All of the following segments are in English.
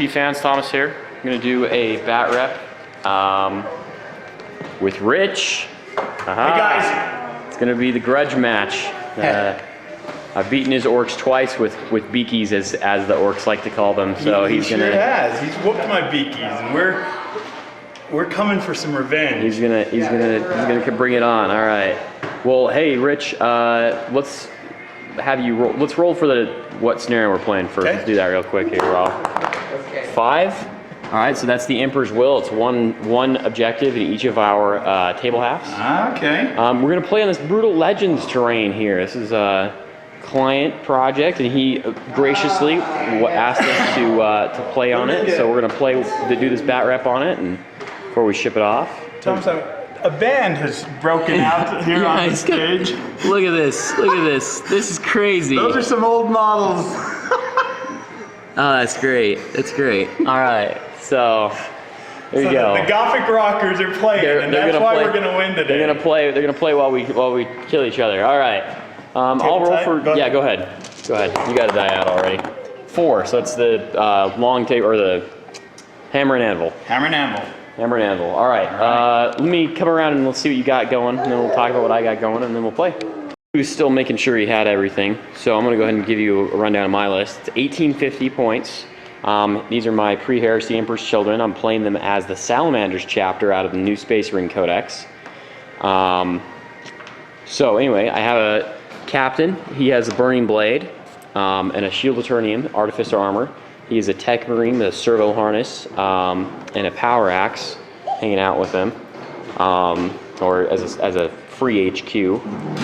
BT fans, Thomas here. I'm gonna do a bat rep with Rich. Hey guys! It's gonna be the grudge match. I've beaten his orcs twice with beakies, as the orcs like to call them. So he he's gonna. Sure has. He's whooped my beakies, and we're coming for some revenge. He's gonna bring it on. All right. Well, hey, Rich. Let's have you roll. Let's roll for what scenario we're playing first. Okay. Let's do that real quick here, Rob. Okay. 5. All right. So that's the Emperor's Will. It's one objective in each of our table halves. Okay. We're gonna play on this Brutal Legends terrain here. This is a client project, and he graciously asked us to play on it. So we're gonna do this bat rep on it, and before we ship it off. Thomas, a band has broken out here on the stage. Look at this. Look at this. This is crazy. Those are some old models. Oh, that's great. That's great. All right. So there you go. The Gothic rockers are playing, and that's why we're gonna win today. They're gonna play while we kill each other. All right. I'll roll for. Yeah, go ahead. Go ahead. You got a die out already. 4. So it's the long table, or the hammer and anvil. Hammer and anvil. Hammer and anvil. All right. Let me come around and let's see what you got going, and then we'll talk about what I got going, and then we'll play. He was still making sure he had everything, so I'm gonna go ahead and give you a rundown of my list. It's 1850 points. These are my pre-Heresy Emperor's Children. I'm playing them as the Salamanders chapter out of the New Space Marine Codex. So anyway, I have a captain. He has a burning blade and a shield Eternium, artificer armor. He is a tech marine, the servo harness, and a power axe hanging out with him, or as a free HQ.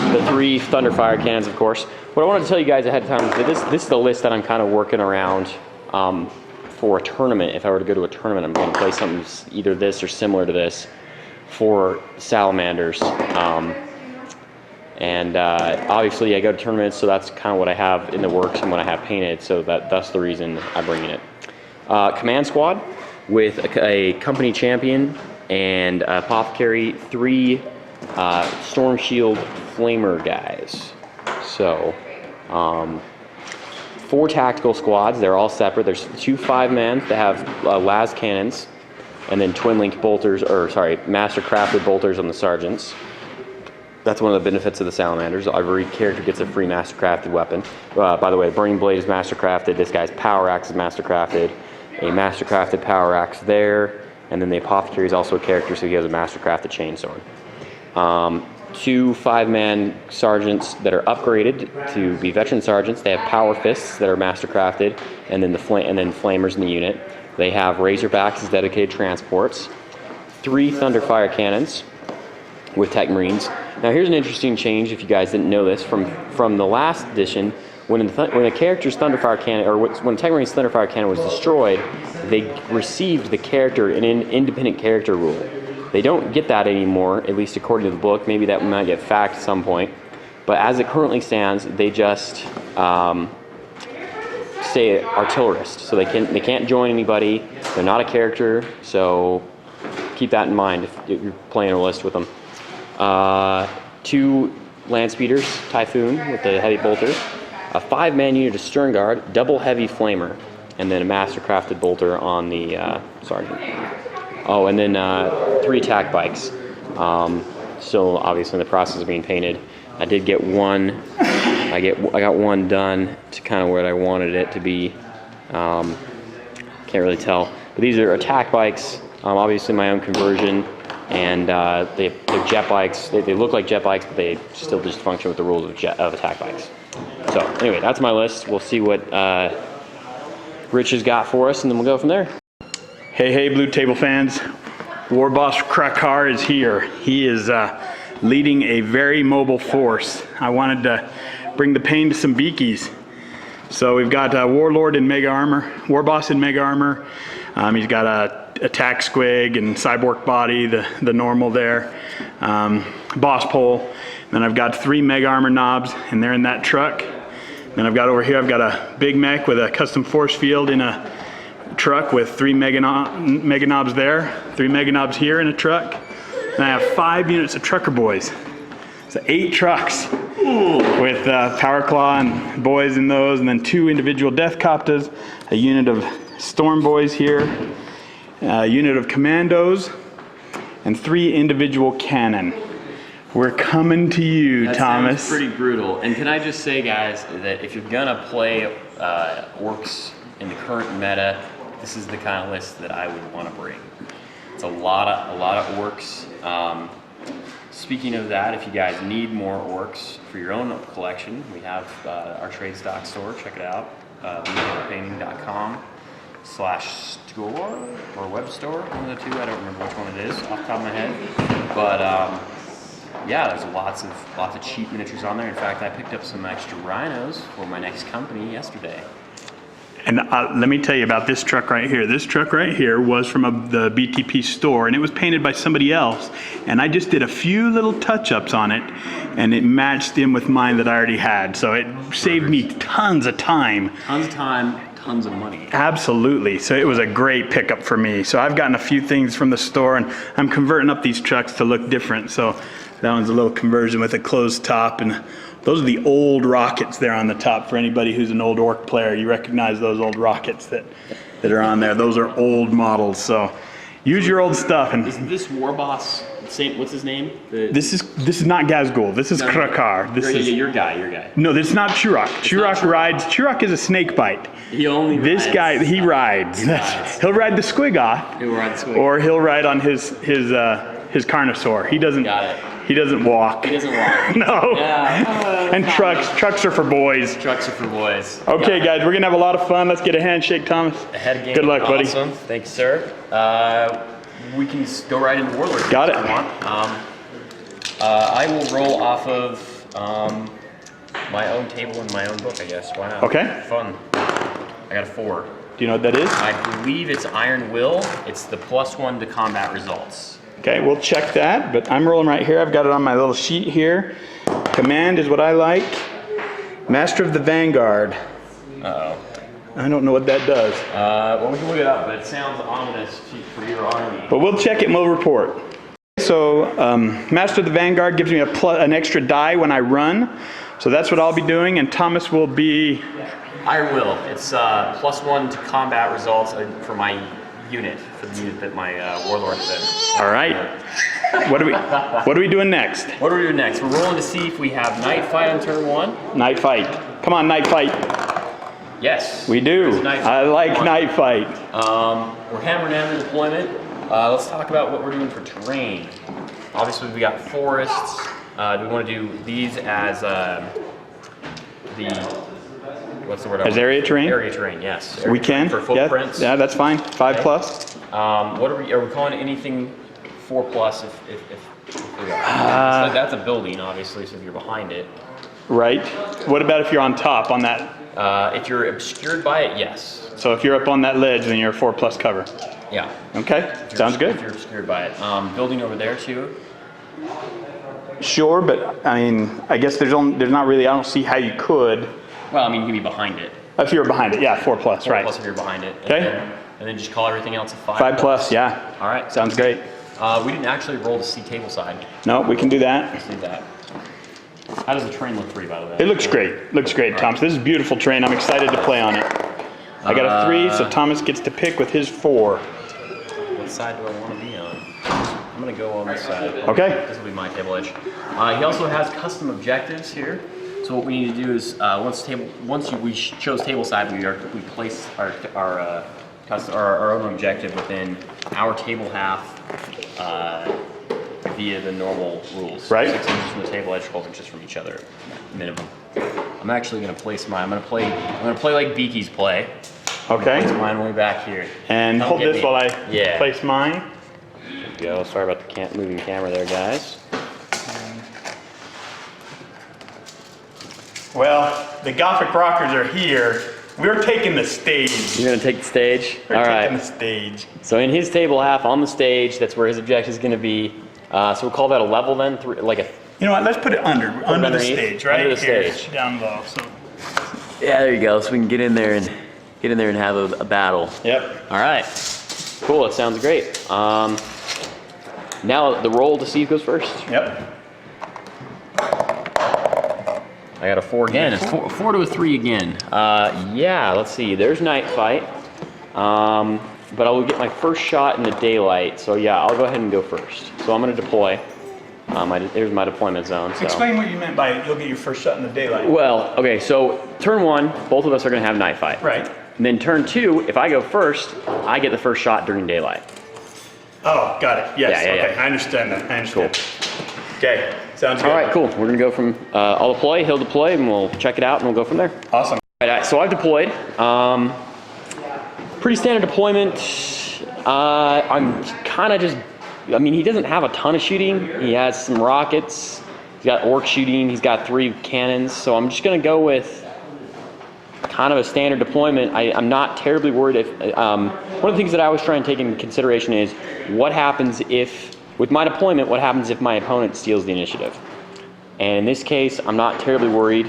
The 3 Thunderfire cannons, of course. What I wanted to tell you guys ahead of time is that this is the list that I'm kind of working around for a tournament. If I were to go to a tournament, I'm going to play something either this or similar to this for Salamanders. And obviously I go to tournaments, so that's kind of what I have in the works and what I have painted, so that's the reason I'm bringing it. Command squad with a company champion and apothecary, 3 storm shield flamer guys. So 4 tactical squads. They're all separate. There's 2 5-man that have las cannons, and then twin linked bolters, or sorry, master crafted bolters on the sergeants. That's one of the benefits of the Salamanders. Every character gets a free master-crafted weapon. By the way, Burning Blade is master-crafted. This guy's Power Axe is master-crafted. A master-crafted Power Axe there. And then the Apothecary is also a character, so he has a master-crafted Chainsword. 2 5-man sergeants that are upgraded to be veteran sergeants. They have Power Fists that are master-crafted, and then Flamers in the unit. They have Razorbacks as dedicated transports. 3 Thunderfire cannons with Tech Marines. Now here's an interesting change, if you guys didn't know this, from the last edition. When a character's Thunderfire cannon, or when Tech Marine's Thunderfire cannon was destroyed, they received the character an independent character rule. They don't get that anymore, at least according to the book. Maybe that might get fact at some point. But as it currently stands, they just stay artillerist. So they can't join anybody. They're not a character, so keep that in mind if you're playing a list with them. 2 land speeders, Typhoon with the heavy bolter, a 5-man unit of Stern Guard, double heavy flamer, and then a master-crafted bolter on the sergeant. Oh, and then 3 attack bikes. Still, obviously, in the process of being painted. I did get one. I got one done to kind of what I wanted it to be. Can't really tell, but these are attack bikes. Obviously, my own conversion. And they're jet bikes. They look like jet bikes, but they still just function with the rules of attack bikes. So anyway, that's my list. We'll see what Rich has got for us, and then we'll go from there. Hey, Blue Table fans. War Boss Krakar is here. He is leading a very mobile force. I wanted to bring the pain to some beakies. So we've got Warlord in Mega Armor, War Boss in Mega Armor. He's got a attack squig and cyborg body, the normal there, boss pole. Then I've got 3 mega armor knobs, and they're in that truck. Then I've got over here, I've got a big mech with a custom force field in a truck with 3 mega knobs there, 3 mega knobs here in a truck. Then I have 5 units of trucker boys. So 8 trucks with Power Claw and boys in those, and then 2 individual death coptas, a unit of Storm Boys here, a unit of commandos, and 3 individual cannon. We're coming to you, That Thomas. sounds pretty brutal. And can I just say, guys, that if you're gonna play Orks in the current meta, this is the kind of list that I would want to bring. It's a lot of Orks. Speaking of that, if you guys need more Orks for your own collection, we have our trade stock store. Check it out, bluetablepainting.com/store or web store, one of the two. I don't remember which one it is off the top of my head, but yeah, there's lots of cheap miniatures on there. In fact, I picked up some extra rhinos for my next company yesterday. And let me tell you about this truck right here. This truck right here was from the BTP store, and it was painted by somebody else. And I just did a few little touch-ups on it, and it matched in with mine that I already had. So it saved me tons of time. Tons of time, tons of money. Absolutely. So it was a great pickup for me. So I've gotten a few things from the store, and I'm converting up these trucks to look different. So that one's a little conversion with a closed top, and those are the old rockets there on the top. For anybody who's an old Ork player, you recognize those old rockets that are on there. Those are old models, so use your old stuff. And Isn't this War Boss, what's his name? this is not Gazgul. This is Krakar. This is your guy. no. This is not Churok. Churok rides. Churok is a snake bite. He only This rides. guy, he rides. He'll ride the Squigoth, He'll ride the Squigoth. or he'll ride on his Carnosaur. He doesn't. Got it. He doesn't walk. He doesn't walk. No. Yeah. And trucks are for boys. Trucks are for boys. Okay, guys, we're gonna have a lot of fun. Let's get a handshake, Thomas. Head game. Good luck, buddy. Awesome. Thank you, sir. We can go right into Warlord. Got it. If you want. I will roll off of my own table and my own book, I guess. Why not? Okay. Fun. I got a 4. Do you know what that is? I believe it's Iron Will. It's the +1 to combat results. Okay, we'll check that, but I'm rolling right here. I've got it on my little sheet here. Command is what I like. Master of the Vanguard. Uh-oh. I don't know what that does, Well, we can look it up, but it sounds ominous for your army. but we'll check it and we'll report. So, Master of the Vanguard gives me an extra die when I run. So that's what I'll be doing, and Thomas will be... Iron Will. It's +1 to combat results for my unit, for the unit that my Warlord is in. All right. What are we doing next? What are we doing next? We're rolling to see if we have Night Fight on turn 1. Night Fight. Come on, Night Fight. Yes. We do. There's Night Fight I like on. Night Fight. We're hammering down the deployment. Let's talk about what we're doing for terrain. Obviously, we got forests. Do we want to do these as what's the word? As area terrain? Area terrain, yes. Area We can. terrain for footprints. Yeah, that's fine. 5 Okay. plus. What are we calling anything 4+ if we are? So that's a building, obviously, so if you're behind it. Right. What about if you're on top on that? If you're obscured by it, yes. So if you're up on that ledge, then you're a 4 plus cover. Yeah. Okay. Sounds If good. you're obscured by it. Building over there too. Sure, but I mean, I guess there's not really. I don't see how you could. Well, I mean, you can be behind it. If you're behind it, yeah, 4 plus, 4 right? plus if you're behind it. Okay. And then just call everything else a 5. 5 plus, yeah. All right. Sounds great. We didn't actually roll to see table side. No, we can do that. Let's do that. How does the train look for you, by the way? It looks great. Looks great, Thomas. This is a beautiful terrain. I'm excited to play on it. I got a 3, so Thomas gets to pick with his 4. What side do I want to be on? I'm going to go on this side. Okay. This will be my table edge. He also has custom objectives here. So what we need to do is we chose table side, we place our own objective within our table half via the normal rules. Right. 6 inches from the table edge, 12 inches from each other, minimum. I'm actually going to place mine. I'm going to play like Beaky's play. Okay. Place mine way back here. And Come hold get this me. while I Yeah. place mine. There we go. Sorry about the moving camera there, guys. Well, the Gothic Rockers are here. We're taking the stage. You're going to take the stage? We're All taking right. the stage. So in his table half on the stage, that's where his objective is going to be. So we'll call that a level then, You know what? Let's put it under the underneath? stage, right Under the here, stage. down low. So. Yeah, there you go. So we can get in there and have a battle. Yep. All right. Cool. That sounds great. Now the roll to see who goes first. Yep. I got a 4 again. It's 4 to a 3 again. Yeah. Let's see. There's Night Fight. But I will get my first shot in the daylight. So yeah, I'll go ahead and go first. So I'm going to deploy. There's my deployment zone. So. Explain what you meant by you'll get your first shot in the daylight. Well, okay, so turn 1, both of us are going to have night fight. Right. And then turn 2, if I go first, I get the first shot during daylight. Oh, got it. Yes. Yeah, Okay. I understand that. I understand. Cool. Okay. Sounds good. All right, cool. We're going to go from, I'll deploy, he'll deploy, and we'll check it out, and we'll go from there. Awesome. All right, so I've deployed. Pretty standard deployment. I'm kind of just, I mean, he doesn't have a ton of shooting. He has some rockets. He's got orc shooting. He's got 3 cannons. So I'm just going to go with kind of a standard deployment. I'm not terribly worried if, one of the things that I always try and take into consideration is what happens if, with my deployment, what happens if my opponent steals the initiative. And in this case, I'm not terribly worried.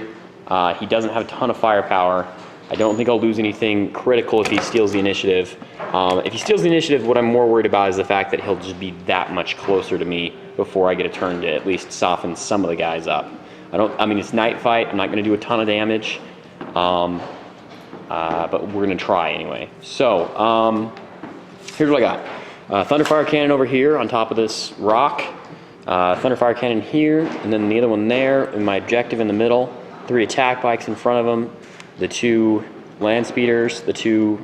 He doesn't have a ton of firepower. I don't think I'll lose anything critical if he steals the initiative. If he steals the initiative, what I'm more worried about is the fact that he'll just be that much closer to me before I get a turn to at least soften some of the guys up. I mean, it's night fight. I'm not going to do a ton of damage, but we're going to try anyway. So here's what I got. Thunderfire cannon over here on top of this rock. Thunderfire cannon here, and then the other one there, and my objective in the middle. 3 attack bikes in front of them. The 2 land speeders, the 2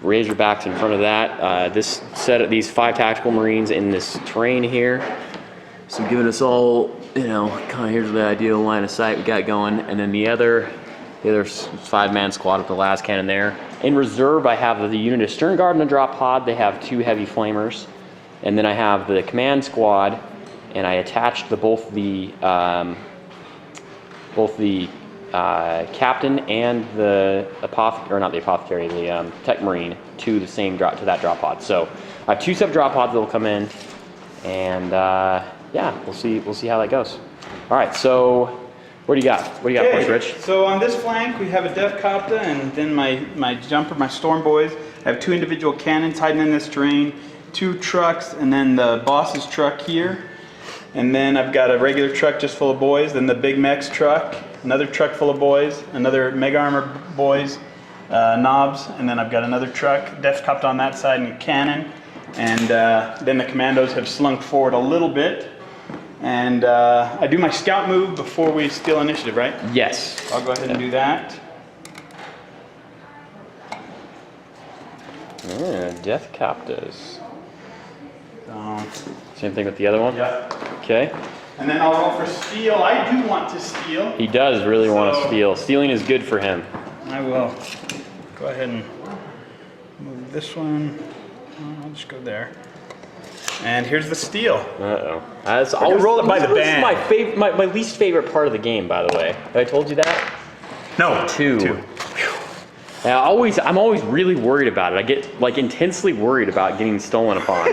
Razorbacks in front of that. This set of these 5 tactical marines in this terrain here. So giving us all, you know, kind of here's the ideal line of sight we got going. And then the other 5-man squad with the last cannon there. In reserve, I have the unit of stern guard and a drop pod. They have 2 heavy flamers. And then I have the command squad, and I attached both the captain and the apothecary, the tech marine to the same drop, to that drop pod. So I have 2 sub drop pods that will come in, and yeah, we'll see how that goes. All right, so what do you got? What do you got for us, Rich? So on this flank we have a Death Copter, and then my jumper, my Storm Boys. I have 2 individual cannons hiding in this terrain, 2 trucks, and then the boss's truck here. And then I've got a regular truck just full of boys, then the big mech's truck, another truck full of boys, another mega armor boys, knobs, and then I've got another truck, Death Copter on that side, and a cannon. And then the commandos have slunk forward a little bit. And I do my scout move before we steal initiative, right? Yes. I'll go ahead and do that. Yeah, Death Copters. Same thing with the other one? Yeah. Okay. And then I'll roll for steal. I do want to steal. He does really want to steal. Stealing is good for him. I will. Go ahead and move this one. I'll just go there. And here's the steal. Uh-oh. I'll roll it by the band. This is my least favorite part of the game, by the way. Have I told you that? No. 2. Yeah, I'm always really worried about it. I get like intensely worried about getting stolen upon.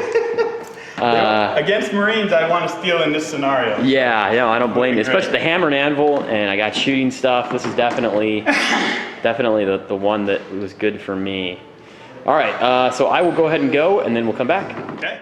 Against Marines, I want to steal in this scenario. Yeah, no, I don't blame you. Especially the hammer and anvil, and I got shooting stuff. This is definitely the one that was good for me. All right, so I will go ahead and go, and then we'll come back. Okay.